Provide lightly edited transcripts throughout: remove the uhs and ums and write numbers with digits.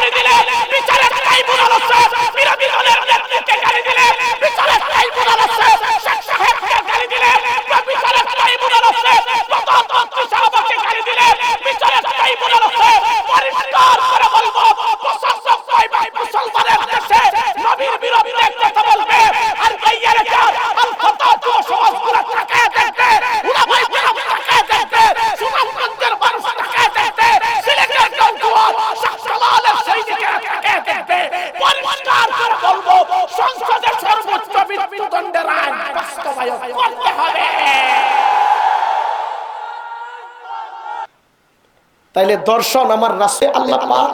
গালি দিলে বিচারের ট্রাইব্যুনাল আছে, বিরোধী দলের নেত্রীকে গালি দিলে বিচারের ট্রাইব্যুনাল আছে, শেখ সাহেবকে গালি দিলে বিচারের ট্রাইব্যুনাল আছে, প্রধানমন্ত্রী সাহেবকে গালি দিলে বিচারের ট্রাইব্যুনাল আছে। পরিষ্কার করে বলবো, প্রশাসক ভাই মুসলমানের দেশে নবীর বিরুদ্ধে কথা বলবে আর গাইয়ার কাজ আল ফাতা যুব সমাজগুলো তাকায় দেখবে, উলামায়ে কেরাম তাকায় দেখবে, সুনামগঞ্জের মানুষ তাকায় দেখবে, সিলেটের জনগণ শাহজালালের সেই দিকে তাকায় দেখবে। পরিষ্কার করে বলবো, সংসদে সর্বোচ্চ মৃত্যুদণ্ডের আইন বাস্তবায়ন করতে হবে। তাইলে দর্শন আমার রাসূল আল্লাহ পাক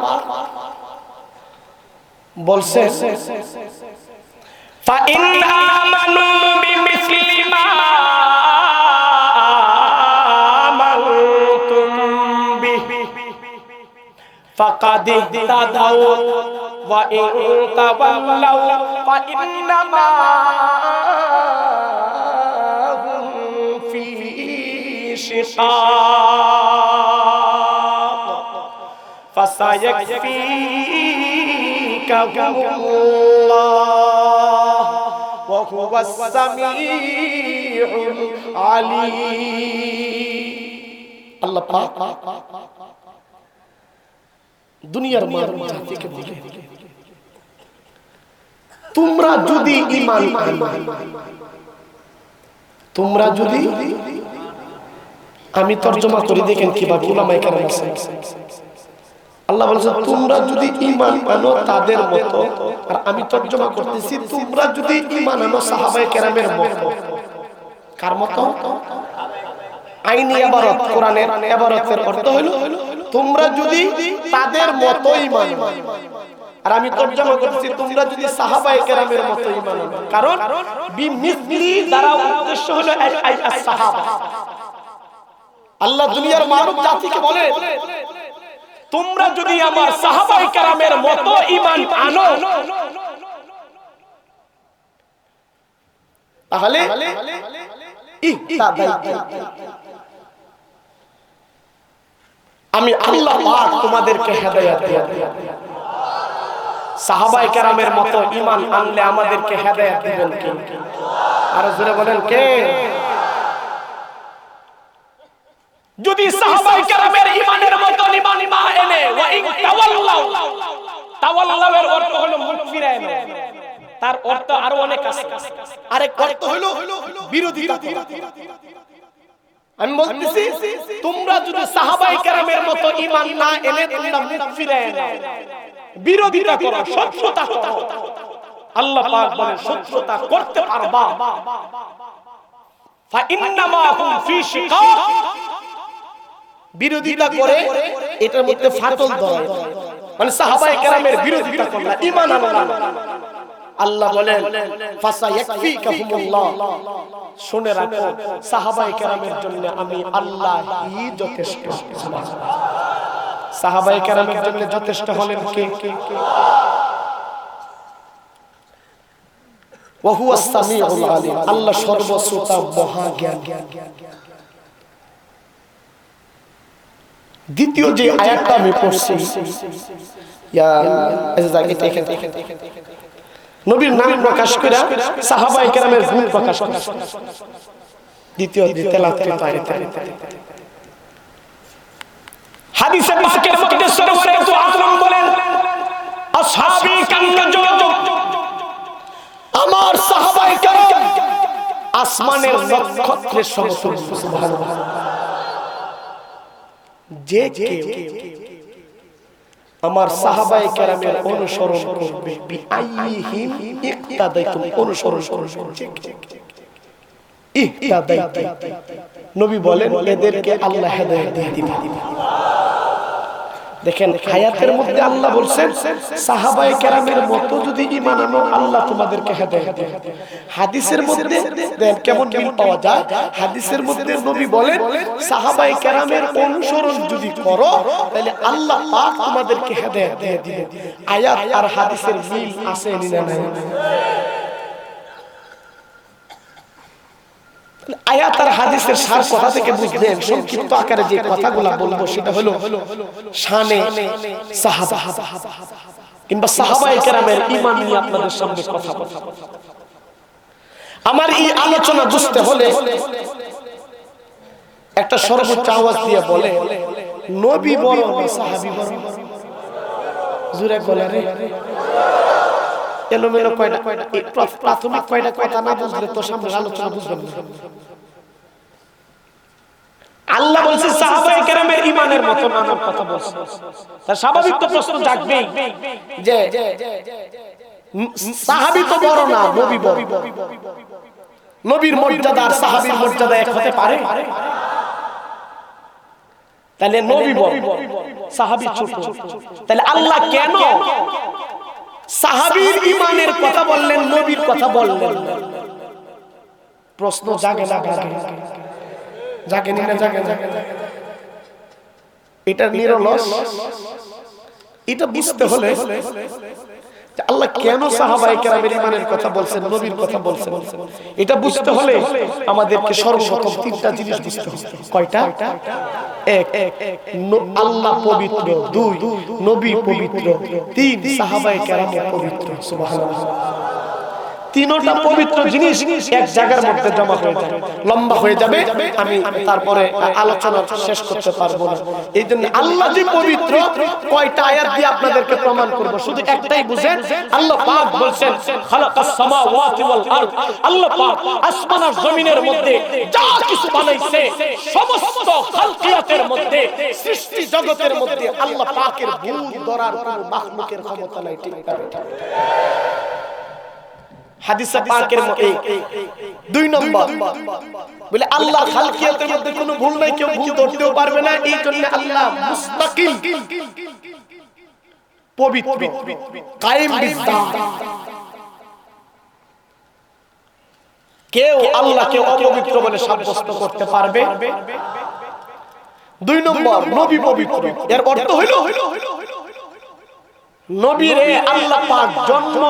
বলছে ফা ইন আমানু বিমিসলি মা আমানতুম বিহি ফাকাদ ইহতাদাউ ওয়া ইন তাওয়াল্লাউ ফা ইন্নামা হুম ফি শিকাক ফাসায়াকফিকাহুল্লাহ ওয়া হুয়াস সামিউল আলীম। আল্লাহ পাক দুনিয়ার মানব জাতিকে বলে, তোমরা যদি ঈমান আনো, তোমরা যদি, আমি তরজমা করে দেখেন কিভাবে উলামায়ে কেরাম আছে। আল্লাহ বলেছে তোমরা যদি ঈমান আনো তাদের মতো, আর আমি তরজমা করতেছি তোমরা যদি ঈমান আনো সাহাবায়ে কেরামের মতো। কার মতো? আইনি ইবারত, কোরআনের ইবারতের অর্থ হলো তোমরা যদি তাদের মতো ঈমান আনো, আর আমি তরজমা করতেছি তোমরা যদি সাহাবায়ে কেরামের মতো ঈমান আনো। কারণ বিমিসলি দ্বারা উদ্দেশ্য হলো সাহাবা। আল্লাহ দুনিয়ার মানব জাতিকে বলে তোমরা যদি আমার সাহাবায়ে কেরামের মতো ঈমান আনো তাহলে আমি আল্লাহ পাক তোমাদেরকে হেদায়েত দিয়ে দেব। সাহাবায়ে কেরামের মতো ঈমান আনলে আমাদেরকে হেদায়েত দিবেন কে? আর জোরে বলেন কে? যদি সাহাবায়ে কেরামের ঈমানের মতো ঈমান না এনে ওয়া ইন তাওয়াল্লাউ, তাওয়াল্লাউয়ের অর্থ হলো মুখ ফিরায় নেওয়া, তার অর্থ আরো অনেক আছে। আরেক অর্থ হলো বিরোধিতা করা। আমি বলতেছি তোমরা যদি সাহাবায়ে কেরামের মতো ঈমান না এনে তোমরা মুখ ফিরায় নাও, বিরোধিতা করো, শত্রুতা করো, আল্লাহ পাক বলে শত্রুতা করতে পারবা, ফা ইন্নামা হুম ফি শিকাক, বিরোধিতা করে এটার মধ্যে ফাটল ধরে, মানে সাহাবায়ে কেরামের বিরোধিতা করলা, ঈমান আনলা। আল্লাহ বলেন ফাসায়াকফিকাহুমুল্লাহ, শুনে রাখো সাহাবায়ে কেরামের জন্য আমি আল্লাহই যথেষ্ট। সাহাবায়ে কেরামের জন্য যথেষ্ট হলেন কে? ওয়া হুয়াস সামিউল আলীম, আল্লাহ সর্বশ্রোতা মহাজ্ঞানী। দ্বিতীয় যে আয়াতটা আমি পড়ছি, নবীর নাম প্রকাশ করে সাহাবায়ে কেরামের গুণ প্রকাশ করে দ্বিতীয় তেলাওয়াত আয়াতে হাদিসে পাকের মধ্যে সরওয়ারে তো আলম বলেন আসহাবী কান্নাজুম, আমার সাহাবায়ে কেরাম আসমানের নক্ষত্রের সমতুল্য। সুবহানাল্লাহ। যে কেউ আমার সাহাবায়ে কেরামের অনুসরণ করবে, বিআইহিম ইক্তাদাইতুম, অনুসরণ করবে, ইহতাদাইতুম, নবী বলেন এদেরকে আল্লাহ হেদায়েত দিয়ে দিবেন। দেখেন আয়াতের মধ্যে আল্লাহ বলছেন সাহাবায়ে কেরামের মতো যদি ঈমান আনো আল্লাহ তোমাদেরকে হেদায়েত দেন। হাদিসের মধ্যে দেন কেমন মিল পাওয়া যায়, হাদিসের মধ্যে নবী বলেন সাহাবায়ে কেরামের অনুসরণ যদি করো তাহলে আল্লাহ পাক তোমাদেরকে হেদায়েত দিয়ে দিবেন। আয়াত আর হাদিসের মিল আছে না নাই? আয়াত আর হাদিসের সার কথা থেকে বুঝলেন সংক্ষিপ্ত আকারে যে কথাগুলো বলবো সেটা হলো শানে সাহাবা কিংবা সাহাবায়ে কেরামের ঈমান নিয়ে আপনাদের সামনে কথা বলবো। আমার এই আলোচনা বুঝতে হলে একটা সর্বোচ্চ আওয়াজ দিয়ে বলে নবী বড় না সাহাবী বড়? জোরে বলে রে। এলোমেলো কয়টা প্রাথমিক কয়টা কথা না বুঝলে তো সামনে আলোচনা বুঝবেন না। আল্লাহ বলছে সাহাবায়ে কেরামের ঈমানের মতো নানার কথা বলছে, তার স্বাভাবিক তো প্রশ্ন জাগবেই যে সাহাবী তো বড় না, নবী বড়। নবীর মর্যাদা আর সাহাবীর মর্যাদা এক হতে পারে? তাহলে নবী বড়, সাহাবী ছোট। তাহলে আল্লাহ কেন সাহাবীর ঈমানের কথা বললেন, নবীর কথা বললেন? প্রশ্ন জাগে না? জাগে না? জাগে না? এটা নিরলস। এটা বুঝতে হলে আল্লাহ কেন সাহাবায়ে কেরামের ঈমানের কথা বলছেন, নবীর কথা বলছেন, এটা বুঝতে হলে আমাদেরকে সর্বপ্রথম তিনটা জিনিস বুঝতে হবে। কয়টা? এক, আল্লাহ পবিত্র। দুই, নবী পবিত্র। তিন, সাহাবায়ে কেরাম পবিত্র। সুবহানাল্লাহ। তিনটা পবিত্র জিনিস এক জায়গার মধ্যে জমা হয়ে যাবে, লম্বা হয়ে যাবে, আমি তারপরে আলোচনা শেষ করতে পারবো না। এইজন্য আল্লাহ যে পবিত্র কয়টা আয়াত দিয়ে আপনাদেরকে প্রমাণ করব, শুধু একটাই বুঝেন। আল্লাহ পাক বলেন খালাকাস সামাওয়াতি ওয়াল আরদ, আল্লাহ পাক আসমান আর জমিনের মধ্যে যা কিছু বানাইছে সমস্ত খালকিয়াতের মধ্যে, সৃষ্টি জগতের মধ্যে আল্লাহ পাকের ভুল ধরার কোনো মাখলুকের ক্ষমতা নাই। ঠিক না? হাদিসে পাকের মধ্যে 2 নম্বর বলে আল্লাহ খালকিয়াতের মধ্যে কোনো ভুল নাই, কেউ ভুল ধরতেও পারবে না। এই জন্য আল্লাহ মুস্তাকিম, পবিত্র, কায়েম বিদ্যাত। কেউ আল্লাহকে অপবিত্র বলে সাব্যস্ত করতে পারবে? 2 নম্বর নবী পবিত্র। এর অর্থ হইল নবীরে আল্লাহ পাক জন্ম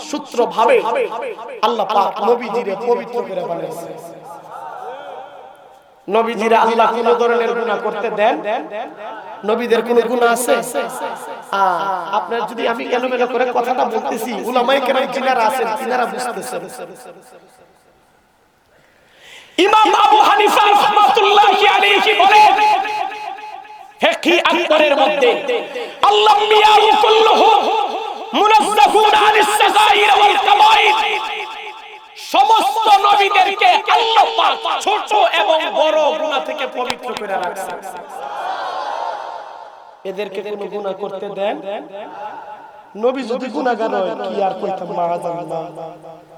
সূত্র ভাবে আল্লাহ পাক নবীজিরে পবিত্র করে বানাইছে। নবীজিরে আল্লাহ কোন ধরনের গুনাহ করতে দেন? নবীদের কোন গুনাহ আছে? আপনার যদি আমি এলোমেলো করে কথাটা বলতেছি, উলামায়ে কেরাম যিনারা আছেন তিনারা বুঝতেছেন। ইমাম আবু হানিফা রাহমাতুল্লাহি আলাইহি বলেন ফিকহি আকবরের মধ্যে আল্লাহ মিয়াউ কুল্লুহুম মুনাজ্জাহুন আনিস সাগাইর ওয়াল কাবাইর, সমস্ত নবীদেরকে আল্লাহ পাক ছোট এবং বড় গুনাহ থেকে পবিত্র করে রাখছেন। এদেরকে কোনো গুনাহ করতে দেন? নবী যদি গুনাহগার হয় কি আর কইতাম মাআযাল্লাহ।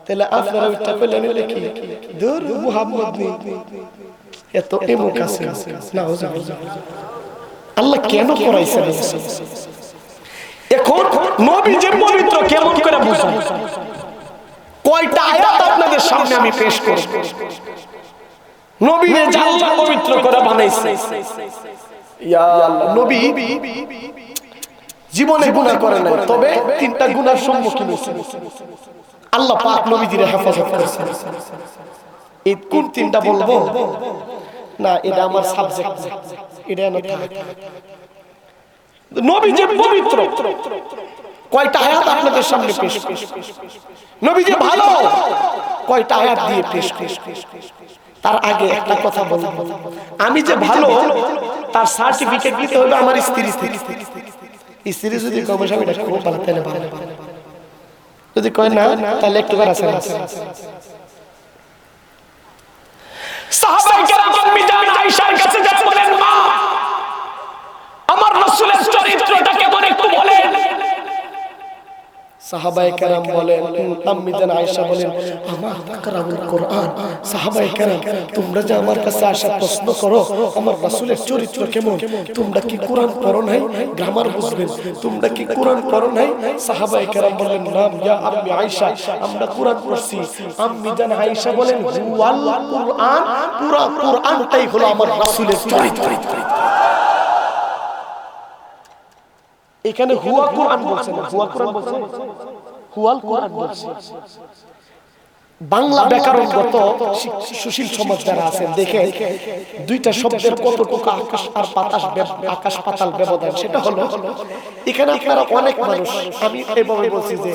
তাহলে আপনারা ওইটা কইলেন কি দূর মুহাম্মদ নি এত এমুক আছে নাউজুবিল্লাহ। আল্লাহ কেন করাইছেন? এখন নবী যে পবিত্র কেমন করে বুঝাই? কয়টা আয়াত আপনাদের সামনে আমি পেশ করব। নবীরে যে আল্লাহ পবিত্র করে বানাইছে। ইয়া আল্লাহ, নবী জীবনে গুনাহ করে নাই, তবে তিনটা গুনার সম্মুখীন হয়েছেন। আল্লাহ পাক নবীজিরে হেফাজত করেছেন। এই কোন তিনটা বলবো না, এটা আমার সাবজেক্ট না, এটা না। নবী যে পবিত্র কয়টা আয়াত আপনাদের সামনে পেশ করব। নবী যে ভালো কয়টা আয়াত দিয়ে পেশ করব। তার আগে একটা কথা বলবো, আমি যে ভালো তার সার্টিফিকেট দিতে হবে আমার স্ত্রী থেকে। স্ত্রী যদি কবে আমি এটা খুব ভালো, তাহলে ভালো। যদি কয় না, তাহলে একটু করে আছে। সাহাবায়ে কেরাম মিজান আয়েশার কাছে যা বলেন, মা আমার রাসূলের চরিত্রটা কেমন একটু বলেন। সাহাবায়ে কেরাম বলেন, আম্মি জান আয়েশা বলেন, আমার তাকরাউল কোরআন। সাহাবায়ে কেরাম তোমরা যে আমার কাছে আসা প্রশ্ন করো আমার রাসূলের চরিত্র কেমন, তোমরা কি কোরআন পড়ো নাই? গ্রামার বুঝবেন, তোমরা কি কোরআন পড়ো নাই? সাহাবায়ে কেরাম বলেন, নাম ইয়া আম্মি আয়েশা, আমরা কোরআন পড়ছি। আম্মি জান আয়েশা বলেন, হুয়াল কোরআন, পুরো কোরআনটাই হলো আমার রাসূলের চরিত্র। এখানে হুয়া কোরআন বলছে না, হুয়া কোরআন বলছে, হুয়াল কোরআন বলছে। বাংলা ব্যাকরণগত সুশীল সমাজ যারা আছেন দেখে দুইটা শব্দের কতটুকু আকাশ পাতাল ব্যবধান, সেটা হলো এখানে আপনারা অনেক মানুষ, আমি এভাবে বলছি যে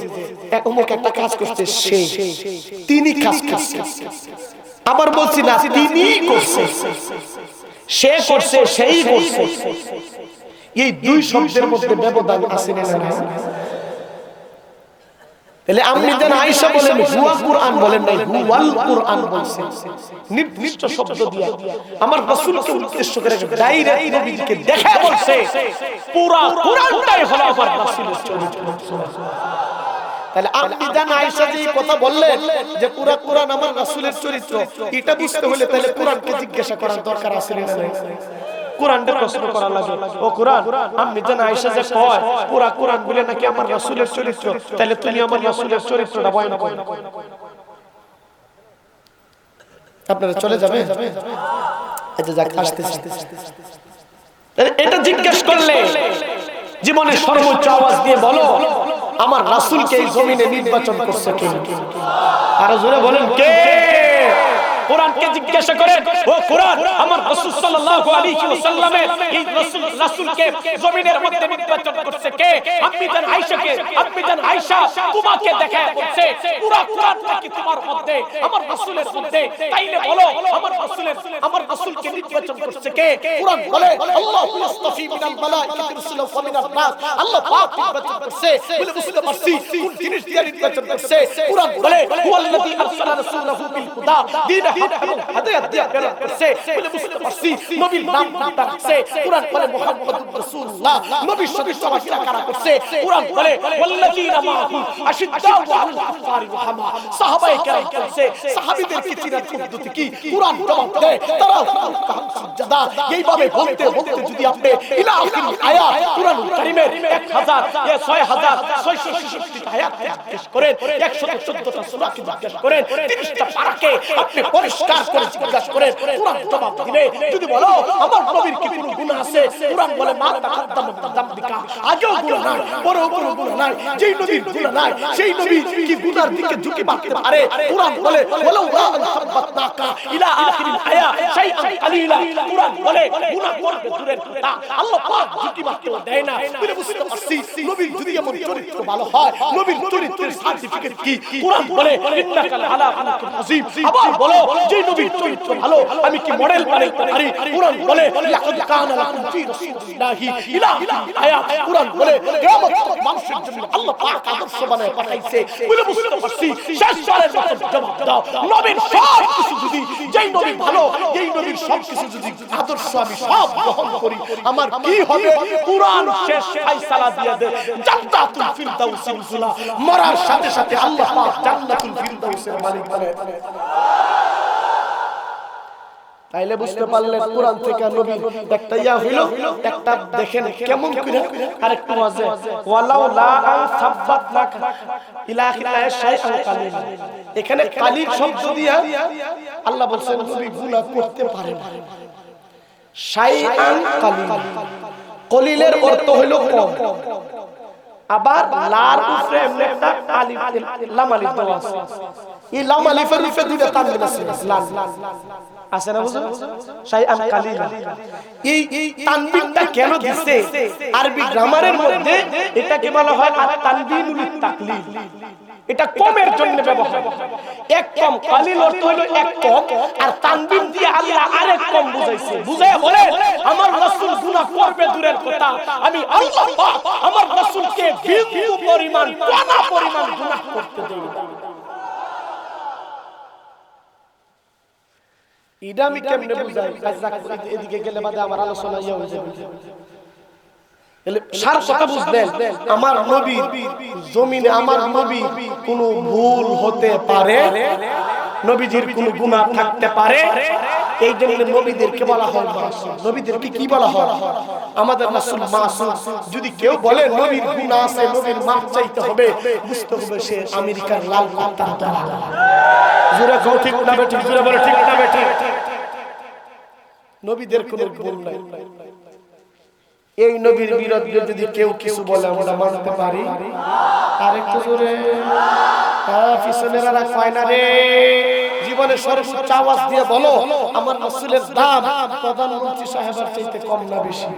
অমুক একটা কাজ করছে, সে তিনি কাজ করছে, আবার বলছি না তিনি করছে, সে করছে সেই করছে, এই দুই শব্দের মধ্যে ব্যবধান আছে না? তাহলে আপনি যেন আয়েশা বলেন হুয়া কুরআন বলেন নাই, হুয়াল কুরআন বলছেন, নির্দিষ্ট শব্দ দিয়া আমার রাসূলকে উদ্দেশ্য করে ডাইরেক্ট নবীকে দেখা বলছে পুরো কুরআনটাই হলো আমার রাসূলের চরিত্র। তাহলে আপনি যেন আয়েশা যে কথা বললেন যে পুরো কুরআন আমার রাসূলের চরিত্র, এটা বুঝতে হলে তাহলে কুরআনকে জিজ্ঞাসা করার দরকার আছে না? কুরআনকে প্রশ্ন করা লাগে, ও কুরআন আপনি যেন আয়েশা যে কয় পুরো কুরআন বলে নাকি আমার রাসূলের চরিত্র, তাহলে তুমি আমার রাসূলের চরিত্রটা বয়ান করো। আপনারা চলে যাবেন, এটা যাক আসতেছে। এটা জিজ্ঞেস করলে জীবনে সর্বোচ্চ আওয়াজ দিয়ে বলো আমার রাসূলকে এই জমিনে নির্বাচন করছে কে? আর জোরে বলেন কে? কোরআনকে জিজ্ঞাসা করেন, ও কোরআন আমার রাসূল সাল্লাল্লাহু আলাইহি ওয়াসাল্লামের এই রাসূলকে জমিনের মধ্যে নির্বাচন করছে কে? আপনি জান আয়েশাকে, আপনি জান আয়েশা তোমাকে দেখায় বলছে পুরো কোরআনটা কি তোমার মধ্যে আমার রাসূলের মধ্যে, তাইলে বলো আমার রাসূলকে নির্বাচন করছে কে? কোরআন বলে আল্লাহু ইস্তাফি মিনাল মালাইকাতি রাসূলা ওয়া মিনান নাস, আল্লাহ পাক নির্বাচন করছে বলে বুঝতে পারছি কোন জিনিস দিয়ে নির্বাচন করছে। কোরআন বলে হুয়াল্লাযী আরসালা রাসূলাহু বিল হুদা দীনা হাদায়াত দিয়া প্রেরণ করছে বলে বুঝতে পারছি নবীর নাম রাখছে। কোরআন বলে মুহাম্মাদুর রাসূলুল্লাহ, নবীর সাথে সবাইকে কারা করছে। কোরআন বলে ওয়াল্লাযীনা মাহু আশিদ্দাউ আলাল কুফারি রাহমা, সাহাবায়ে কেরাম করছে সাহাবীদের কি চিনার পদ্ধতি কি? কোরআন জবাব দেয় তারা সাজদা। এইভাবে বলতে বলতে যদি আপনি ইলা আখির আয়াত কোরআনুল কারীমের 1000 আয়াত জিজ্ঞেস করেন, 114টা সূরাকে জিজ্ঞেস করেন, 30টা পারাকে আপনি পরিষ্কার করে জিজ্ঞাসা করেন, কোরআন জবাব দিবে। যদি বলো আমার নবীর কি কোনো গুনাহ আছে, কোরআন বলে মা তাকাদ্দাম যামবিকা, আগেও গুনাহ নাই পরেও কোনো গুনাহ নাই। যেই নবীর গুনাহ নাই সেই নবী কি গুনার দিকে ঝুঁকি মারতে পারে? কোরআন বলে ওয়ালাউ লা সাব্বাতনাকা ইলা আখিরিল আয়া শাইআন কালিলা। কোরআন বলে গুনাহ করবে দূরের কথা, আল্লাহ পাক ঝুঁকি মারতে দেয় না। বলে বুঝতে পারছি নবীর যদি এমন চরিত্র ভালো হয়, নবীর চরিত্রের সার্টিফিকেট কি? কোরআন বলে ইন্নাকা আলা খালকিন আযীম। আবার বলো যে নবীর চরিত্র ভালো আমি কি মডেল বানাইতে পারি? কোরআন বলে লাকাদ কানা লাকুম ফি রাসূলিল্লাহি ইলা আয়া। কোরআন বলে কিয়ামত তক মানুষের জন্য আল্লাহ পাক আদর্শ বানায় পাঠাইছে। বলে বুঝতে পারছি শেষবারের মতো জবাব দাও, নবীর সব কিছু যদি যেই নবী ভালো, যেই নবীর সব কিছু যদি আদর্শ আমি সব গ্রহণ করি, আমার কি হবে? কোরআন শেষ ফয়সালা দিয়ে দেয় জান্নাতুল ফিরদাউসের নজুলা, মরার সাথে সাথে আল্লাহ পাক জান্নাতুল ফিরদাউসের মালিক বানায়। তাইলে বুঝতে পারলেন কোরআন থেকে নবী একটা ইয়া হইল, একটা দেখেন কেমন করে আরেকটু আছে ওয়ালাউ লা আন সাব্বাতনাকা ইলা আখিরিল শাইআন কালিল। এখানে কালিল শব্দ দিয়া আল্লাহ বলেন নবী গুনাহ করতে পারে না। শাইআন কালিল, কলিলের অর্থ হলো কম, আবার লার উপরে একটা আলিফ লাম আলিফ দেওয়া আছে। এই লাম আলিফের উপরে দুইটা তানবিন আছে, লাম আছে না বুঝুন, শাইআন কালিল। এই তানবিনটা কেন দিছে? আরবি গ্রামারের মধ্যে এটাকে বলা হয় আত-তানবিনুল তাকলিল। এটা কমের জন্য ব্যবহার। এক কম, কালিল অর্থ হলো এক কম, আর তানবিন দিয়ে আল্লাহ আরেক কম বুঝাইছে। বুঝায় বলে আমার রাসূল গুনাহ করবে দূরের কথা, আমি আল্লাহ পাক আমার রাসূলকে বিন্দু পরিমাণ কণা পরিমাণ গুনাহ করতে দেই না। এটা আমি কেমনে বুঝাই? এদিকে গেলে বাদে আমার আলোচনা ইয়া হয়ে যাবে। সার কথা বুঝলেন? আমার নবী জমিনে আমার নবী কোনো ভুল হতে পারে, নবীজির কোনো গুনাহ থাকতে পারে। এই জন্য নবীদেরকে বলা হয় মাসুম। নবীদেরকে কি বলা হয়? আমাদের রাসূল মাসুম। যদি কেউ বলে নবীর গুনাহ আছে, নবীর মাফ চাইতে হবে, বুঝতে হবে সে আমেরিকার লাল কুত্তার দল। জোরে কও ঠিক না বেঠিক? জোরে বলে ঠিক না বেঠিক? নবীদের কোনো ভুল নাই। এই নবীর বিরুদ্ধে যদি কেউ কিছু বলে আমরা মানতে পারি? আরেকটু জোরে পিছনেরা কয় না রে, জীবনে সর্বোচ্চ আওয়াজ দিয়ে বলো আমার রাসূলের দাম প্রধানমন্ত্রী সাহেবের চাইতে কম না বেশি,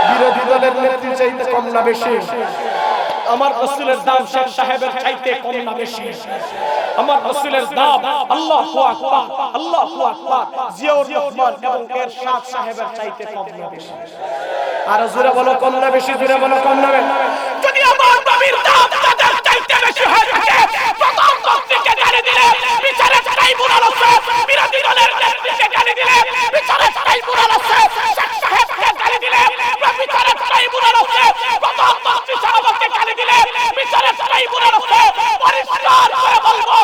বিরোধী দলের নেত্রীর চাইতে কম না বেশি, আমার রাসূলের দাম শেখ সাহেবের চাইতে কম না বেশি, আমার রাসূলের দাম আল্লাহু আকবার আল্লাহু আকবার জিয়াউর রহমান এবং এরশাদ সাহেবের চাইতে কম না বেশি। আর জোরে বলো কম না বেশি, জোরে বলো কম না বেশি। যদি আমার নবীর দাম তাদের চাইতে বেশি হয়ে থাকে, প্রধানমন্ত্রীকে গালি দিলে বিচারে ট্রাইব্যুনাল আছে, বিরোধী দলের নেত্রীকে গালি দিলে বিচারে ট্রাইব্যুনাল আছে, শেখ সাহেবকে গালি দিলে বিচারে ট্রাইব্যুনাল আছে, প্রধানমন্ত্রী সাহেবকে গালি দিলে বিচারে ট্রাইব্যুনাল আছে। পরিষ্কার করে বলবো,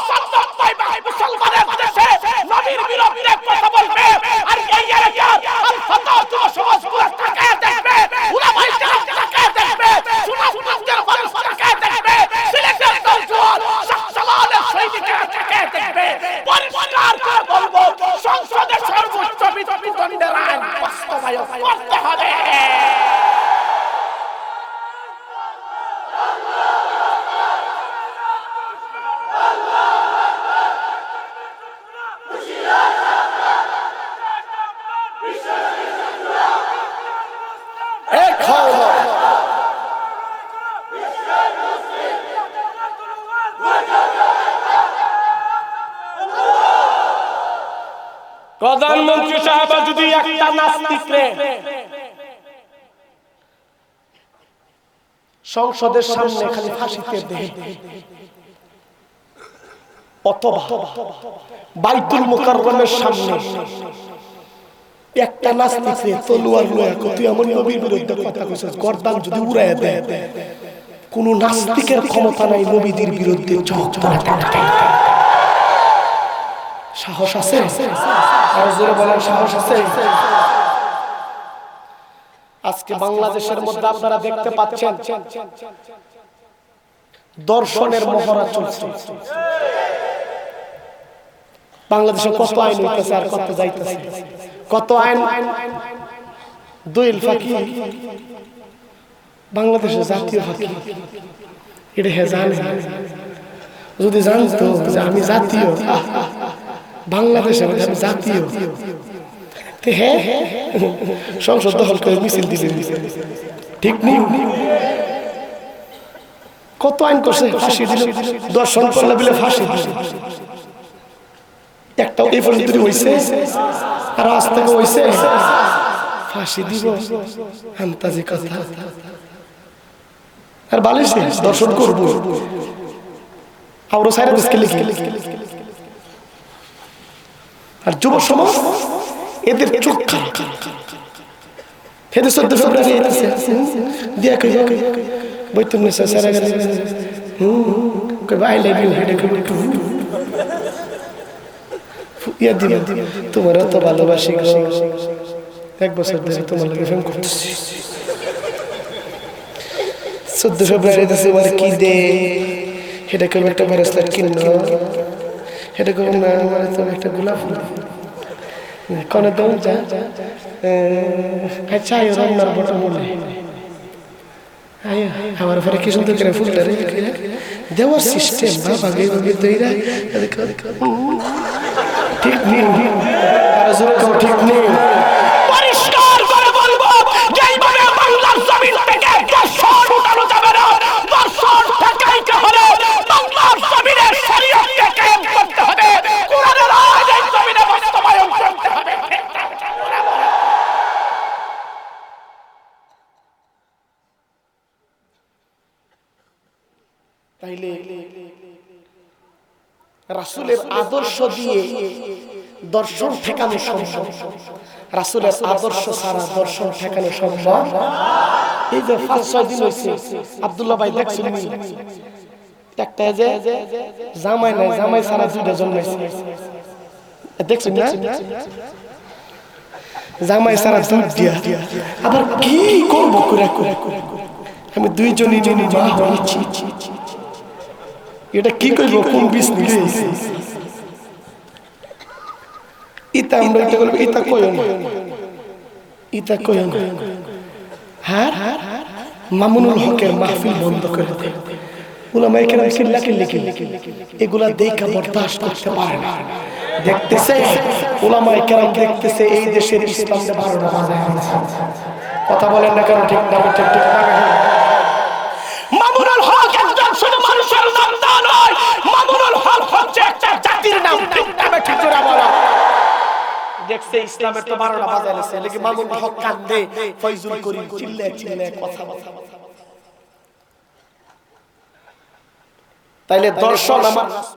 95 মুসলমানের দেশে নবীর বিরুদ্ধে কথা বলবে আর এই এলাকার আল-ফাতাহ যুব সমাজগুলো তাকায় দেখবে, উলামায়ে কেরাম তাকায় দেখবে, সুন্নাতের মানুষ তাকায় দেখবে, সিলেটের দলজুয়াল শাহজালালের সৈনিকেরা তাকায় দেখবে। পরিষ্কার করে বলবো, সংসদে সর্বোচ্চ মৃত্যুদণ্ডের আইন বাস্তবায়ন করতে হবে। প্রধানমন্ত্রী সাহেব যদি একটা নাস্তিকরে সংসদের সামনে খালি ফাঁসিতে দেয়, অথবা বাইতুল মুকাররমের সামনে একটা নাস্তিকরে তলোয়ার লয়া তুই আমার নবীর বিরুদ্ধে কথা কইছিস গর্দান যদি উড়ায় দেয়, কোন নাস্তিকের ক্ষমতা নাই নবীদের বিরুদ্ধে চোখ তুলে দেখার। সাহস আছে? আর জোরে বলেন সাহস আছে? আজকে বাংলাদেশের মধ্যে আপনারা দেখতে পাচ্ছেন দর্শনের মহড়া চলছে। বাংলাদেশে কত আইন হইতেছে আর কত যাইতেছে, কত আইন দলিল ফাঁকি, বাংলাদেশের জাতীয় ফাঁকি। এটা হে জানে, যদি জানতো যে আমি জাতীয়, বাংলাদেশে আমি জাতীয়, হ্যাঁ সংসদ দখল করে মিছিল দিবে, ঠিক নেই? কত আইন করছে, ফাঁসি দিল, দর্শন করলে বলে ফাঁসি দিল। একটা এই পর্যন্ত হইছে, আর আজ থেকে হইছে ফাঁসি দিব, আন্তাজি কথা। আর বালিশে দর্শন করবো, আরো সাইরা দেশকে লিখে। আর যুব সমাজ এদের চোখ খারাপ, হেদে 14 ফেব্রুয়ারি দিয়া কই বইতুম নেসা সারা গেল কই আই লাভ ইউ, হেডে কই ইয়া দিবা তোমার তো ভালোবাসি গো, 1 বছর ধরে তোমার লাগে ফোন করতেছি, 14 ফেব্রুয়ারি দিছে মানে কি দে, হেডে কই একটা ব্রেসলেট কিনো, হেডে কই না মানে তুমি একটা গোলাপ ফুল কোন দাও যা, আচ্ছা এই রান্নার বটন বলে আয় আমার ঘরে কি সুন্দর করে ফুলটা রেখে দেওয়ার সিস্টেম বাবা গেবে দইরা, ঠিক নেই আর জোরে কও ঠিক নেই। পরিষ্কার করে বলবো, যেইভাবে বাংলার জমিন থেকে দর্শন উঠানো যাবে না, দর্শন ঠেকাইতে হলে বাংলার জমিনের শরীয়তকে কায়েম করতে হবে, কোরআনের আইন এই জমিনে বাস্তবায়ন করতে হবে। তাইলে রাসূলের আদর্শ দিয়ে দর্শন ঠেকানো সম্ভব, রাসূলের আদর্শ ছাড়া দর্শন ঠেকানো সম্ভব। এই যে 5-6 দিন হইছে আব্দুল্লাহ ভাই দেখছেন নি, একটা যে জামাই নাই, জামাই ছাড়া 2টা জন্মাইছে, দেখছেন না? জামাই ছাড়া দুধ দিয়া আবার কি করব করে আমি 2 জনই জনই মা হইছি, এটা কি কইব কোন বিজনেস ইতা আমরা এটা বলবো, ইতা কইও না, ইতা কইও না। হ্যাঁ মামুনুল হকের মাহফিল বন্ধ করে দে, উলামায়ে কেরাম চিল্লাচিল্লি এগুলা দেখা বরদাস্ত করতে পারে না। দেখতেছে উলামায়ে কেরাম দেখতেছে এই দেশের ইসলামে 12টা বাজায় আছে। কথা বলেন না কেন? ঠিক না? ঠিক ঠিক না? মামুনুল হক একজন শুধু মানুষের নাম না নয়, মামুনুল হক হচ্ছে একটা জাতির নাম। ঠিক না? ঠিক জোরে বলো। দেখছে ইসলামের তো 12টা বাজায় আছে, লেকি মামুনুল হক কান্দে, ফয়জুল করিম চিল্লায় কথা বলে। তাইলে দর্শন আমার